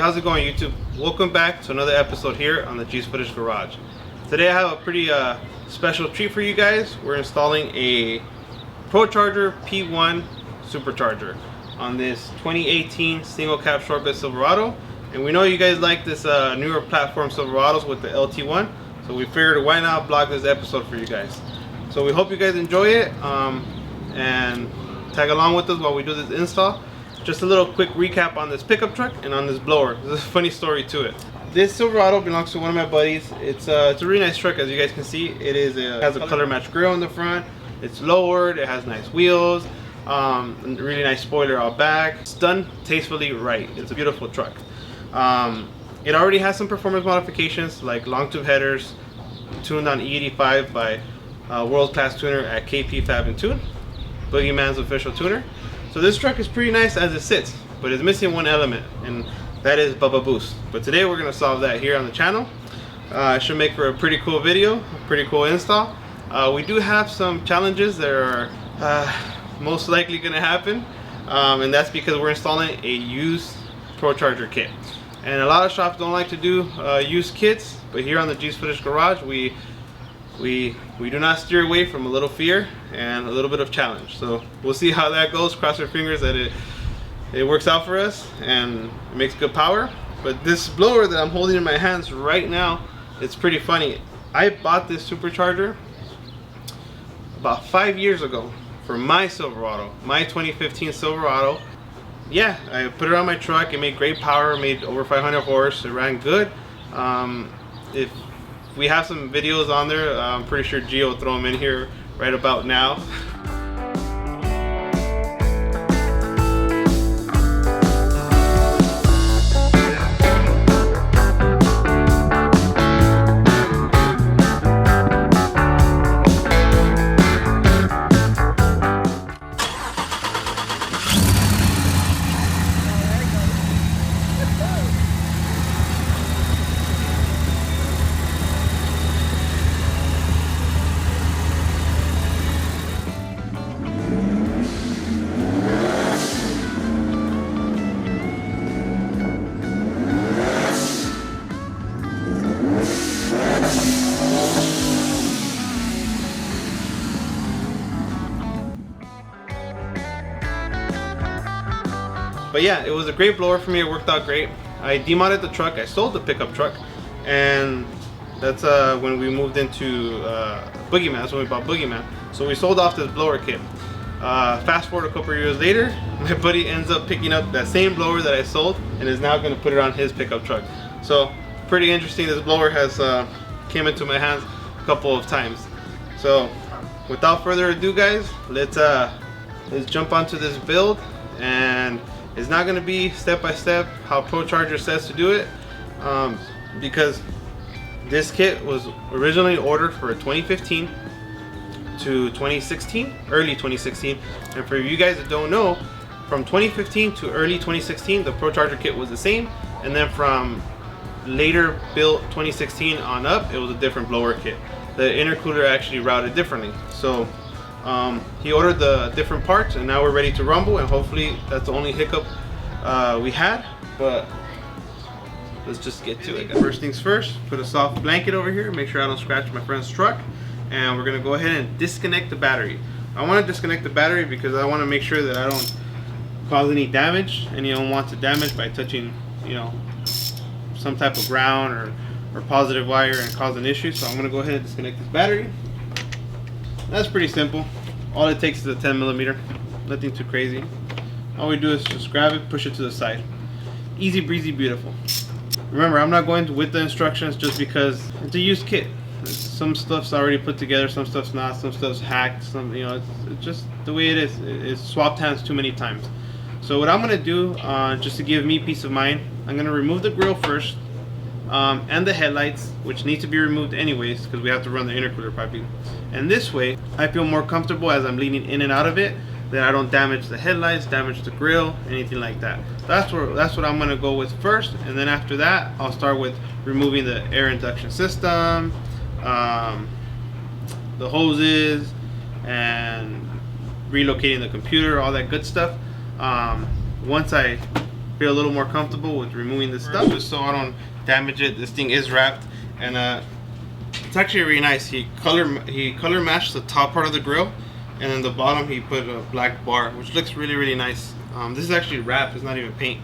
how's it going, YouTube? Welcome back to another episode here on the G's Footage Garage. Today I have a pretty special treat for you guys. We're installing a Procharger P1 Supercharger on this 2018 single cab short bed Silverado. And we know you guys like this newer platform Silverados with the LT1, so we figured why not vlog this episode for you guys. So we hope you guys enjoy it and tag along with us while we do this install. Just a little quick recap on this pickup truck and on this blower. There's a funny story to it. This Silverado belongs to one of my buddies. It's a really nice truck, as you guys can see. It has a color match grille in the front. It's lowered. It has nice wheels. Really nice spoiler out back. It's done tastefully right. It's a beautiful truck. It already has some performance modifications like long tube headers, tuned on E85 by world class tuner at KP Fab and Tune, Boogeyman's official tuner. So this truck is pretty nice as it sits, but it's missing one element, and that is BUBBA Boost. But today we're going to solve that here on the channel. It should make for a pretty cool video, a pretty cool install. We do have some challenges that are most likely going to happen, and that's because we're installing a used Procharger kit. And a lot of shops don't like to do used kits, but here on the G's Footage Garage, we do not steer away from a little fear and a little bit of challenge. So we'll see how that goes. Cross our fingers that it works out for us and it makes good power. But this blower that I'm holding in my hands right now, it's pretty funny. I bought this Supercharger about 5 years ago for my Silverado, my 2015 Silverado. Yeah, I put it on my truck. It made great power, made over 500 horse. It ran good. If we have some videos on there, I'm pretty sure Gio will throw them in here right about now. But yeah, it was a great blower for me. It worked out great. I demodded the truck. I sold the pickup truck, and that's when we moved into Boogeyman. That's when we bought Boogeyman. So we sold off this blower kit. Fast forward a couple of years later, my buddy ends up picking up that same blower that I sold and is now going to put it on his pickup truck. So pretty interesting. This blower has came into my hands a couple of times. So without further ado, guys, let's jump onto this build. And it's not going to be step by step how Procharger says to do it, because this kit was originally ordered for 2015 to 2016, early 2016. And for you guys that don't know, from 2015 to early 2016, the Procharger kit was the same, and then from later built 2016 on up, it was a different blower kit. The intercooler actually routed differently. So he ordered the different parts, and now we're ready to rumble, and hopefully that's the only hiccup we had. But let's just get to it. First things first, put a soft blanket over here, make sure I don't scratch my friend's truck, and we're gonna go ahead and disconnect the battery. I want to disconnect the battery because I want to make sure that I don't cause any damage, and you don't want to damage by touching, you know, some type of ground or positive wire and cause an issue. So I'm gonna go ahead and disconnect this battery. That's pretty simple. All it takes is a 10mm, nothing too crazy. All we do is just grab it, push it to the side. Easy breezy, beautiful. Remember, I'm not going with the instructions just because it's a used kit. Some stuff's already put together, some stuff's not, some stuff's hacked, some, you know, it's just the way it is. It's swapped hands too many times. So what I'm gonna do, just to give me peace of mind, I'm gonna remove the grille first, and the headlights, which need to be removed anyways because we have to run the intercooler piping. And this way I feel more comfortable as I'm leaning in and out of it, that I don't damage the headlights, damage the grille, anything like that. That's what I'm gonna go with first, and then after that I'll start with removing the air induction system, the hoses, and relocating the computer, all that good stuff. Once I feel a little more comfortable with removing this stuff, just so I don't damage it. This thing is wrapped, and it's actually really nice. He color matched the top part of the grill, and then the bottom he put a black bar, which looks really nice. This is actually wrapped, it's not even paint.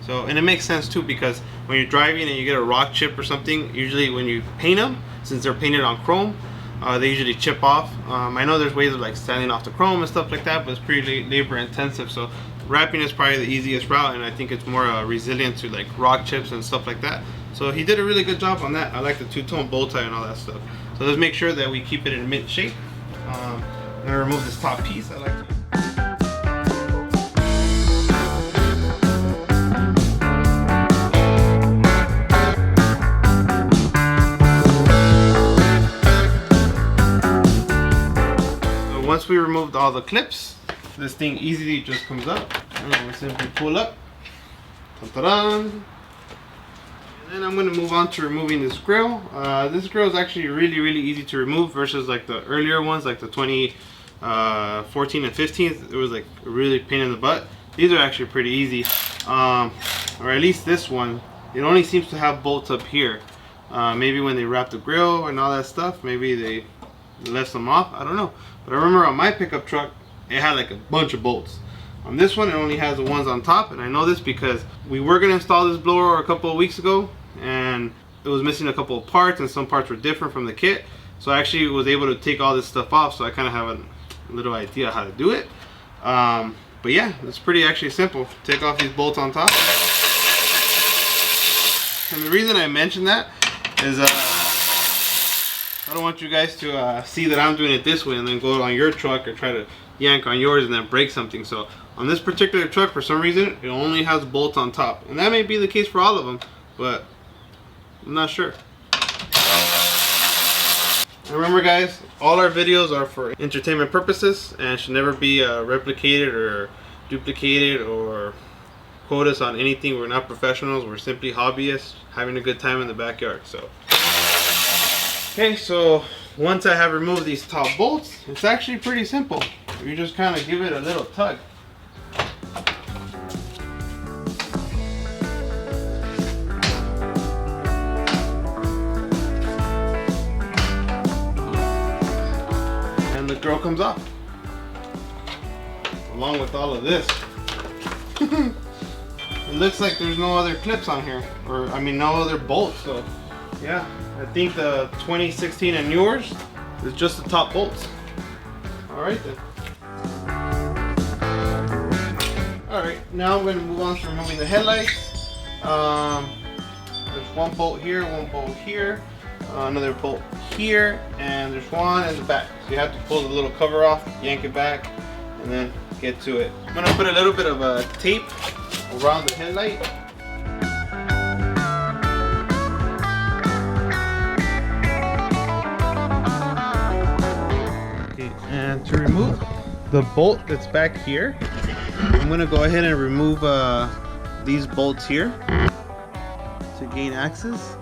So, and it makes sense too, because when you're driving and you get a rock chip or something, usually when you paint them, since they're painted on chrome, they usually chip off. I know there's ways of like sanding off the chrome and stuff like that, but it's pretty labor intensive. So wrapping is probably the easiest route, and I think it's more resilient to like rock chips and stuff like that. So he did a really good job on that. I like the two-tone bow tie and all that stuff. So let's make sure that we keep it in mint shape. I'm gonna remove this top piece. I like to. Once we removed all the clips, this thing easily just comes up, and we simply pull up. Ta-da! And then I'm going to move on to removing this grill. This grill is actually really easy to remove versus like the earlier ones, like the 2014 and 15. It was like a really pain in the butt. These are actually pretty easy, or at least this one. It only seems to have bolts up here. Maybe when they wrap the grill and all that stuff, maybe they left them off. I don't know. But I remember on my pickup truck, it had like a bunch of bolts. On this one, it only has the ones on top, and I know this because we were gonna install this blower a couple of weeks ago, and it was missing a couple of parts, and some parts were different from the kit. So I actually was able to take all this stuff off, so I kind of have a little idea how to do it. But yeah, it's pretty actually simple. Take off these bolts on top. And the reason I mentioned that is I don't want you guys to see that I'm doing it this way and then go on your truck or try to yank on yours and then break something. So on this particular truck, for some reason, it only has bolts on top. And that may be the case for all of them, but I'm not sure. Remember guys, all our videos are for entertainment purposes and should never be replicated or duplicated or quote us on anything. We're not professionals, we're simply hobbyists having a good time in the backyard. So okay, so once I have removed these top bolts, it's actually pretty simple. You just kind of give it a little tug. And the grill comes off. Along with all of this. It looks like there's no other clips on here. Or, I mean, no other bolts, so yeah. I think the 2016 and newers is just the top bolts. Alright then. Alright, now I'm going to move on to removing the headlights. There's one bolt here, another bolt here, and there's one in the back. So you have to pull the little cover off, yank it back, and then get to it. I'm going to put a little bit of tape around the headlight. And to remove the bolt that's back here, I'm going to go ahead and remove these bolts here to gain access.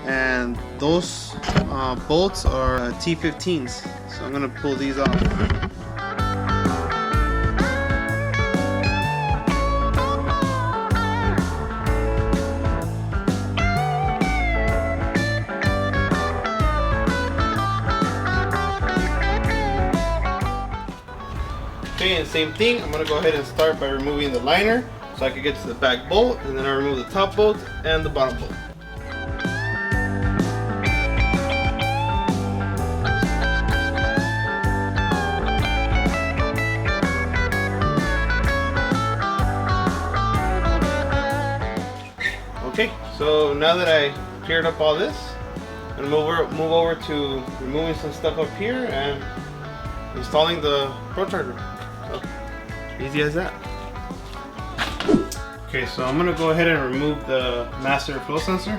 And those bolts are T15s, so I'm going to pull these off. Okay, and same thing, I'm gonna go ahead and start by removing the liner so I can get to the back bolt, and then I remove the top bolt and the bottom bolt. Okay, so now that I cleared up all this, I'm gonna move over to removing some stuff up here and installing the Procharger. So, easy as that. Okay, so I'm gonna go ahead and remove the master flow sensor.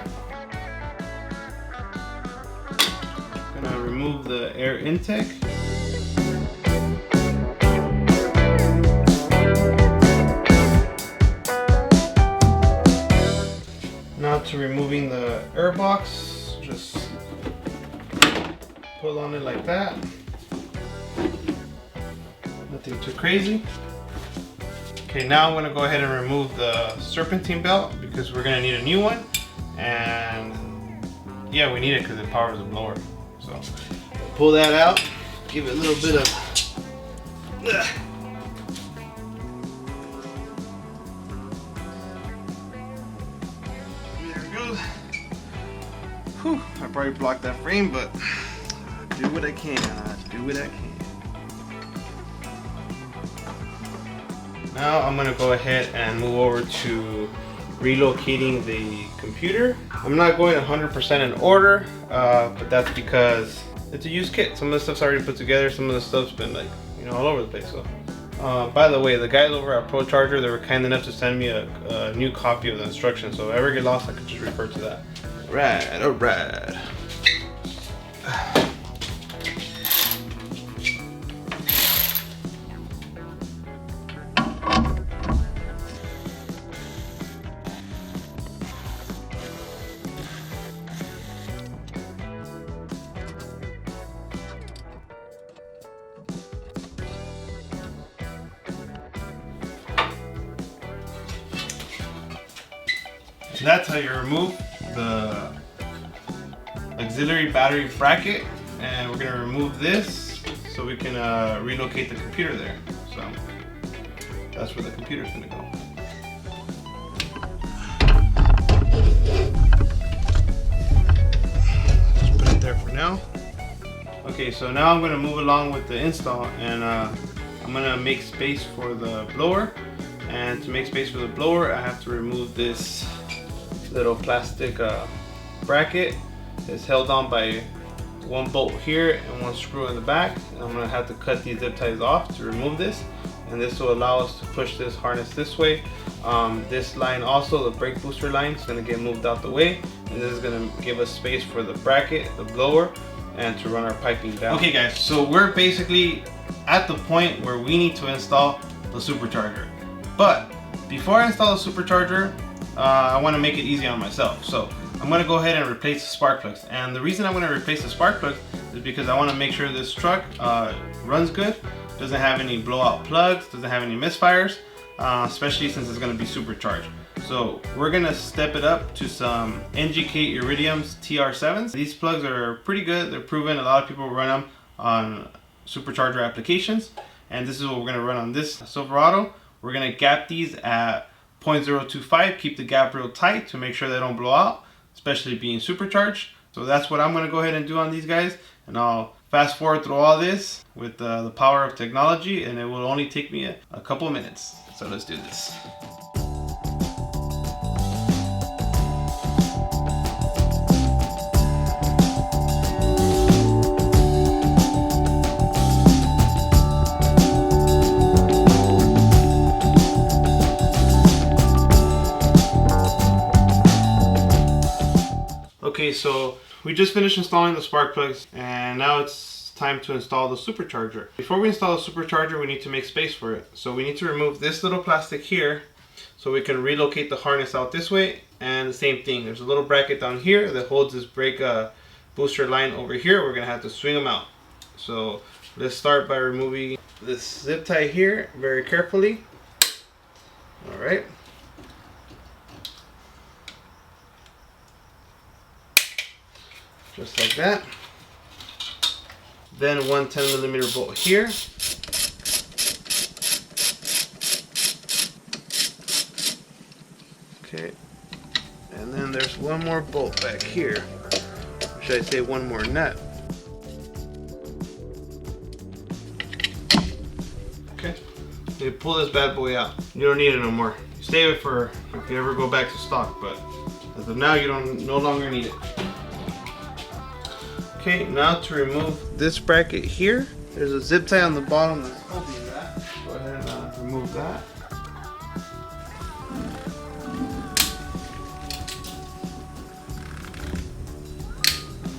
Gonna remove the air intake. Now to removing the air box, just pull on it like that. Nothing too crazy. Okay, now I'm going to go ahead and remove the serpentine belt because we're going to need a new one. And yeah, we need it because it powers the blower. So pull that out, give it a little bit of there it goes. Whew, I probably blocked that frame, but do what I can. Do what I can. Now I'm gonna go ahead and move over to relocating the computer. I'm not going 100% in order, but that's because it's a used kit. Some of the stuff's already put together. Some of the stuff's been like, you know, all over the place. So, by the way, the guys over at Procharger, they were kind enough to send me a new copy of the instructions. So if I ever get lost, I could just refer to that. Right, all right. That's how you remove the auxiliary battery bracket, and we're gonna remove this so we can relocate the computer there. So that's where the computer's gonna go. Just put it there for now. Okay, so now I'm gonna move along with the install, and I'm gonna make space for the blower. And to make space for the blower, I have to remove this little plastic bracket. It's held on by one bolt here and one screw in the back, and I'm gonna have to cut these zip ties off to remove this, and this will allow us to push this harness this way. This line also, the brake booster line, is gonna get moved out the way, and this is gonna give us space for the bracket, the blower, and to run our piping down. Okay guys, so we're basically at the point where we need to install the supercharger, but before I install the supercharger, I want to make it easy on myself. So I'm going to go ahead and replace the spark plugs. And the reason I'm going to replace the spark plugs is because I want to make sure this truck runs good, doesn't have any blowout plugs, doesn't have any misfires, especially since it's going to be supercharged. So we're going to step it up to some NGK Iridium's TR7s. These plugs are pretty good. They're proven. A lot of people run them on supercharger applications. And this is what we're going to run on this Silverado. We're going to gap these at 0.025, keep the gap real tight to make sure they don't blow out, especially being supercharged. So that's what I'm going to go ahead and do on these guys, and I'll fast forward through all this with the power of technology, and it will only take me a couple of minutes. So let's do this. Okay, so we just finished installing the spark plugs, and now it's time to install the supercharger. Before we install the supercharger, we need to make space for it. So we need to remove this little plastic here so we can relocate the harness out this way. And the same thing, there's a little bracket down here that holds this brake booster line over here. We're gonna have to swing them out. So let's start by removing this zip tie here very carefully. All right. Just like that. Then one 10mm bolt here. Okay. And then there's one more bolt back here. Or should I say one more nut? Okay. You pull this bad boy out. You don't need it no more. You save it for if you ever go back to stock, but as of now you no longer need it. Okay, now to remove this bracket here, there's a zip tie on the bottom that's holding that. Go ahead and remove that.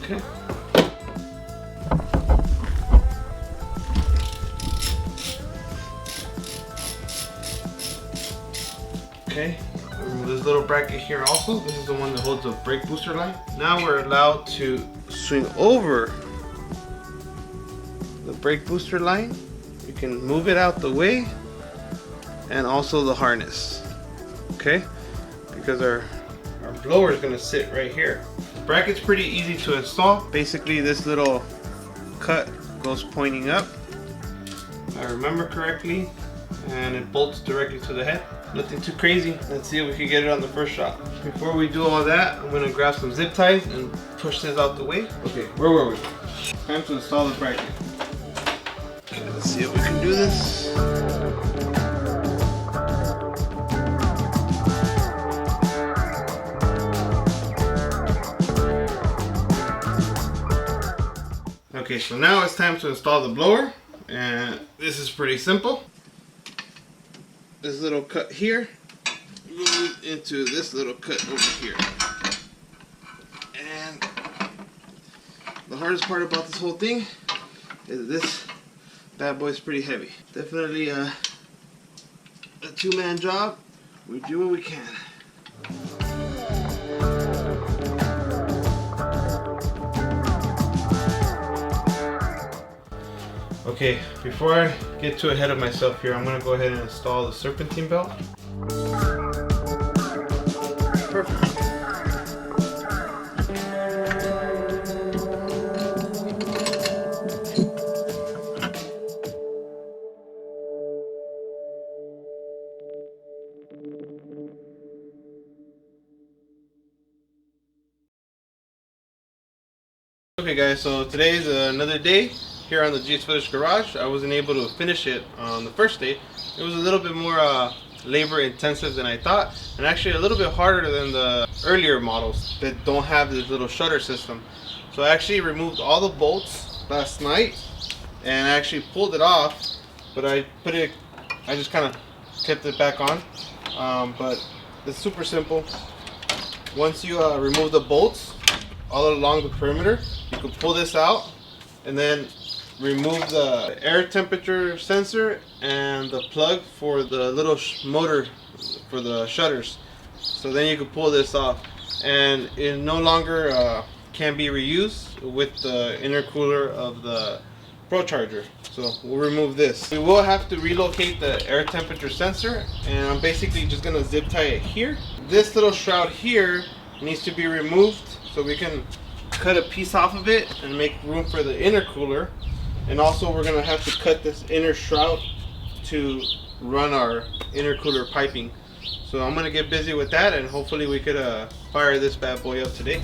Okay. Okay, remove this little bracket here also. This is the one that holds the brake booster line. Now we're allowed to swing over the brake booster line. You can move it out the way and also the harness. Okay, because our blower is gonna sit right here. The bracket's pretty easy to install. Basically, this little cut goes pointing up, if I remember correctly, and it bolts directly to the head. Nothing too crazy. Let's see if we can get it on the first shot. Before we do all that, I'm gonna grab some zip ties and push this out the way. Okay, where were we? Time to install the bracket. Okay, let's see if we can do this. Okay, so now it's time to install the blower, and this is pretty simple. This little cut here goes into this little cut over here. And the hardest part about this whole thing is this bad boy's pretty heavy. Definitely a two-man job. We do what we can. Okay, before I get too ahead of myself here, I'm going to go ahead and install the serpentine belt. Perfect. Okay guys, so today is another day here on the G's Footage Garage. I wasn't able to finish it on the first day. It was a little bit more labor intensive than I thought, and actually a little bit harder than the earlier models that don't have this little shutter system. So I actually removed all the bolts last night and I actually pulled it off, but I just kind of kept it back on. But it's super simple. Once you remove the bolts all along the perimeter, you can pull this out and then remove the air temperature sensor and the plug for the little motor for the shutters. So then you can pull this off, and it no longer can be reused with the intercooler of the Procharger. So we'll remove this. We will have to relocate the air temperature sensor, and I'm basically just gonna zip tie it here. This little shroud here needs to be removed so we can cut a piece off of it and make room for the intercooler. And also we're gonna have to cut this inner shroud to run our intercooler piping. So I'm gonna get busy with that, and hopefully we could fire this bad boy up today.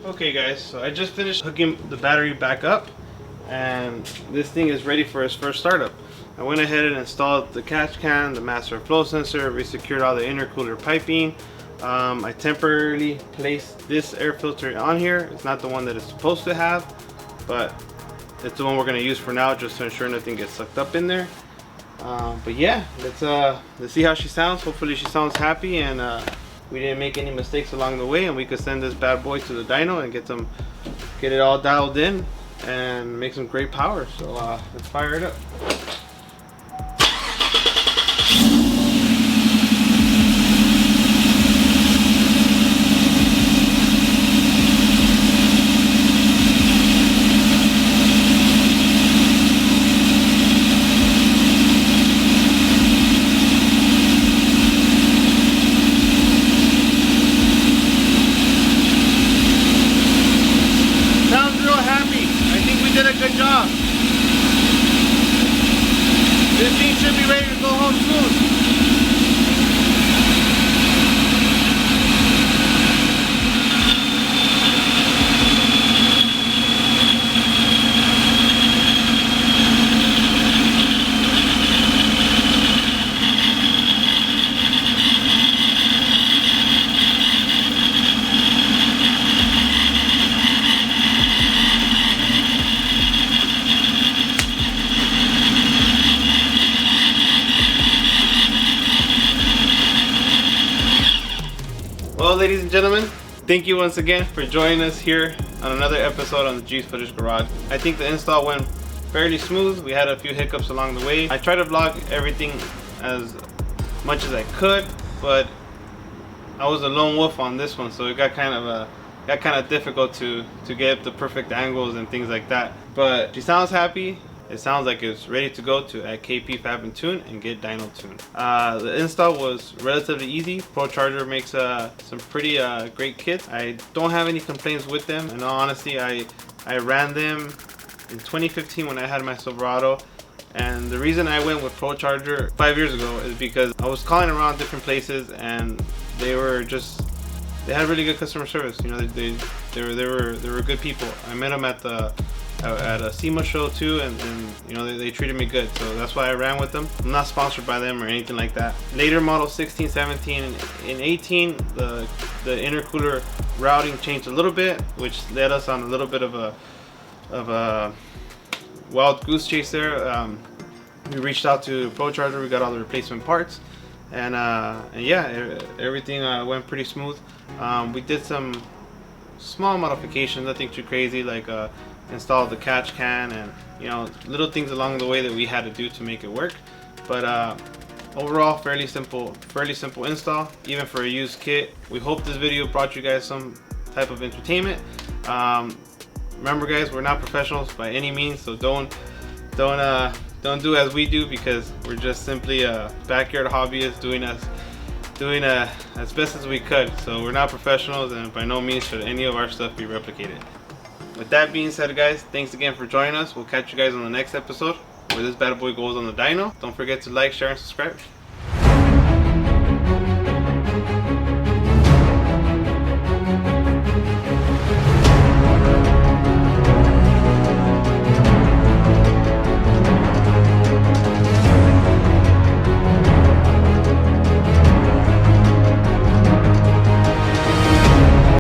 Okay guys, so I just finished hooking the battery back up, and this thing is ready for its first startup. I went ahead and installed the catch can, the master flow sensor, resecured all the intercooler piping. I temporarily placed this air filter on here. It's not the one that it's supposed to have, but it's the one we're going to use for now, just to ensure nothing gets sucked up in there. But yeah, let's see how she sounds. Hopefully she sounds happy, and we didn't make any mistakes along the way, and we could send this bad boy to the dyno and get it all dialed in and make some great power. So let's fire it up. Good job. This thing should be ready to go home soon. Well, ladies and gentlemen, thank you once again for joining us here on another episode on the G's Footage Garage. I think the install went fairly smooth. We had a few hiccups along the way. I tried to vlog everything as much as I could, but I was a lone wolf on this one, so it got kind of difficult to get the perfect angles and things like that. But she sounds happy. It sounds like it's ready to go to at KP Fab and Tune and get dyno tuned. The install was relatively easy. Procharger makes some pretty great kits. I don't have any complaints with them. In all honesty, I ran them in 2015 when I had my Silverado. And the reason I went with Procharger 5 years ago is because I was calling around different places, and they had really good customer service. You know, they were good people. I met them at a SEMA show too, and you know, they treated me good, so that's why I ran with them. I'm not sponsored by them or anything like that. Later model 16, 17, and 18, the intercooler routing changed a little bit, which led us on a little bit of a wild goose chase there. We reached out to Procharger, we got all the replacement parts, and yeah, everything went pretty smooth. We did some small modifications, nothing too crazy, like installed the catch can and, you know, little things along the way that we had to do to make it work. But overall, fairly simple install, even for a used kit. We hope this video brought you guys some type of entertainment. Remember, guys, we're not professionals by any means, so don't do as we do, because we're just simply backyard hobbyists doing as best as we could. So we're not professionals, and by no means should any of our stuff be replicated. With that being said, guys, thanks again for joining us. We'll catch you guys on the next episode where this bad boy goes on the dyno. Don't forget to like, share, and subscribe.